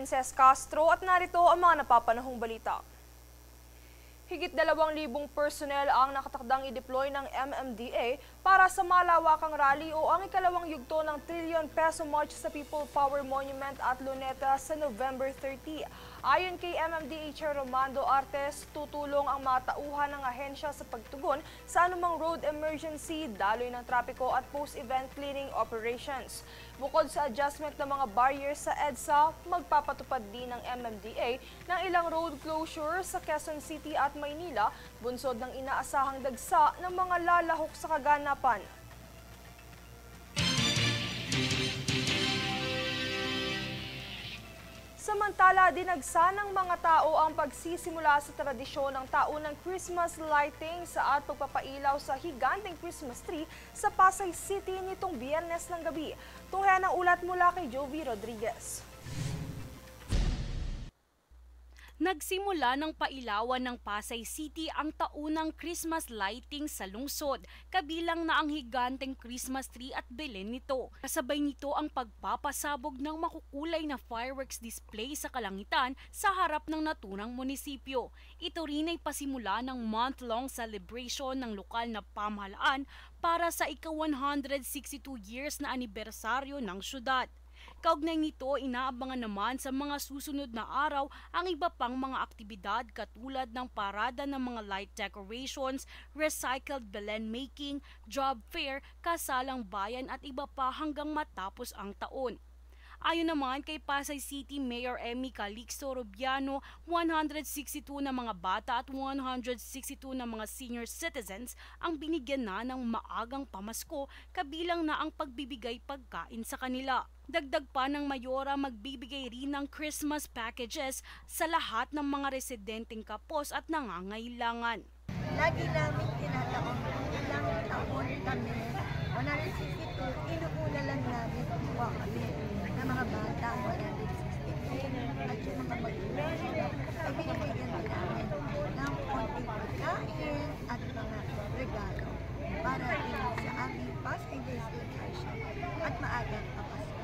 Princess Castro at narito ang mga napapanahong balita. Higit 2,000 personnel ang nakatakdang i-deploy ng MMDA para sa malawakang rally o ang ikalawang yugto ng trilyon-peso march sa People Power Monument at Luneta sa November 30. Ayon kay MMDA Chair Romando Artes, tutulong ang mga tauhan ng ahensya sa pagtugon sa anumang road emergency, daloy ng trapiko at post-event cleaning operations. Bukod sa adjustment ng mga barriers sa EDSA, magpapatupad din ng MMDA ng ilang road closure sa Quezon City at Maynila, bunsod ng inaasahang dagsa ng mga lalahok sa kaganapan. Samantala, dinagsa ng mga tao ang pagsisimula sa tradisyon ng taunang Christmas lighting at pagpapailaw sa higanteng Christmas tree sa Pasay City nitong Biyernes ng gabi. Tunghayan ang ulat mula kay Jovi Rodriguez. Nagsimula ng pailawan ng Pasay City ang taunang Christmas lighting sa lungsod, kabilang na ang higanteng Christmas tree at belen nito. Kasabay nito ang pagpapasabog ng makukulay na fireworks display sa kalangitan sa harap ng naturang munisipyo. Ito rin ay pasimula ng month-long celebration ng lokal na pamahalaan para sa ika-162 years na anibersaryo ng syudad. Kaugnay nito, inaabangan naman sa mga susunod na araw ang iba pang mga aktibidad katulad ng parada ng mga light decorations, recycled belen making, job fair, kasalang bayan at iba pa hanggang matapos ang taon. Ayon naman kay Pasay City Mayor Emmy Calixto Rubiano, 162 na mga bata at 162 na mga senior citizens ang binigyan na ng maagang pamasko, kabilang na ang pagbibigay pagkain sa kanila. Dagdag pa ng Mayora, magbibigay rin ng Christmas packages sa lahat ng mga residenteng Kapos at nangangailangan. Lagi namin tinataon, ilang taon kami, 162, inuuna lang namin kuha kami ng mga bata, 162, at yung mga magulang nila, ay binibigyan din namin ng konting pagkain at mga regalo para din sa aming Pasay Day celebration at maagang papasko.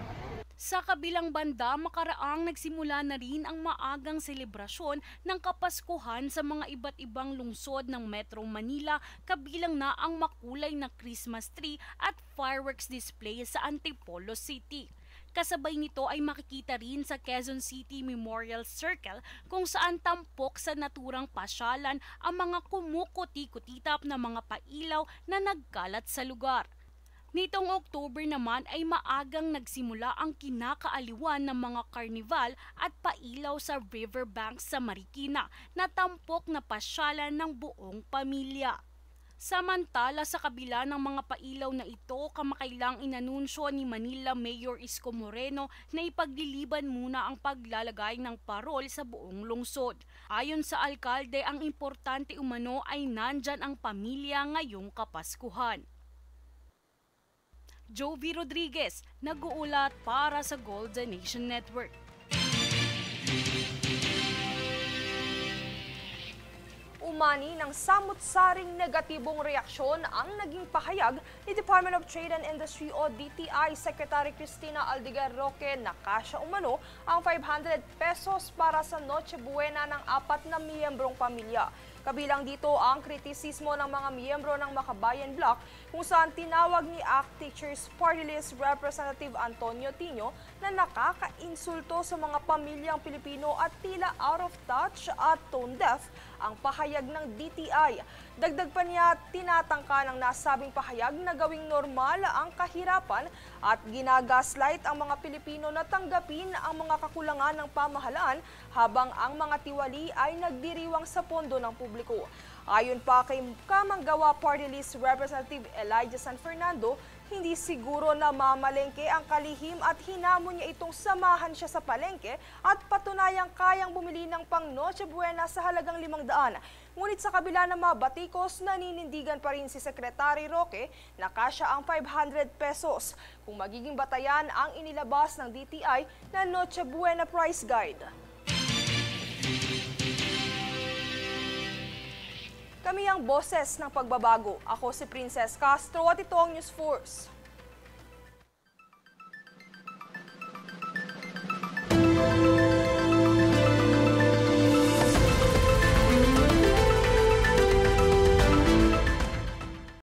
Sa kabilang banda, makaraang nagsimula na rin ang maagang selebrasyon ng Kapaskuhan sa mga iba't ibang lungsod ng Metro Manila, kabilang na ang makulay na Christmas tree at fireworks display sa Antipolo City. Kasabay nito ay makikita rin sa Quezon City Memorial Circle kung saan tampok sa naturang pasyalan ang mga kumukuti-kutitap na mga pailaw na nagkalat sa lugar. Nitong October naman ay maagang nagsimula ang kinakaaliwan ng mga karnival at pailaw sa riverbanks sa Marikina na tampok na pasyalan ng buong pamilya. Samantala, sa kabila ng mga pailaw na ito, kamakailang inanunsyo ni Manila Mayor Isko Moreno na ipagliliban muna ang paglalagay ng parol sa buong lungsod. Ayon sa alkalde, ang importante umano ay nandyan ang pamilya ngayong Kapaskuhan. Jovi Rodriguez, nag-uulat para sa Golden Nation Network. Umani ng samut-saring negatibong reaksyon ang naging pahayag ni Department of Trade and Industry o DTI Secretary Cristina Aldigar Roque na kasya umano ang 500 pesos para sa Noche Buena ng 4 na miyembrong pamilya. Kabilang dito ang kritisismo ng mga miyembro ng Makabayan Bloc kung saan tinawag ni ACT Teachers Party List Representative Antonio Tino na nakaka-insulto sa mga pamilyang Pilipino at tila out of touch at tone deaf ang pahayag ng DTI. Dagdag pa niya, tinatangka ng nasabing pahayag na gawing normal ang kahirapan at ginagaslight ang mga Pilipino na tanggapin ang mga kakulangan ng pamahalaan habang ang mga tiwali ay nagdiriwang sa pondo ng publiko. Ayon pa kay Kamanggawa Party List Representative Elijah San Fernando, hindi siguro na mamalengke ang kalihim at hinamon niya itong samahan siya sa palengke at patunayang kayang bumili ng pang Noche Buena sa halagang 500. Ngunit sa kabila ng mga batikos, naninindigan pa rin si Secretary Roque na kasya ang 500 pesos kung magiging batayan ang inilabas ng DTI na Noche Buena Price Guide. Kami ang boses ng pagbabago. Ako si Princess Castro at ito ang News Force.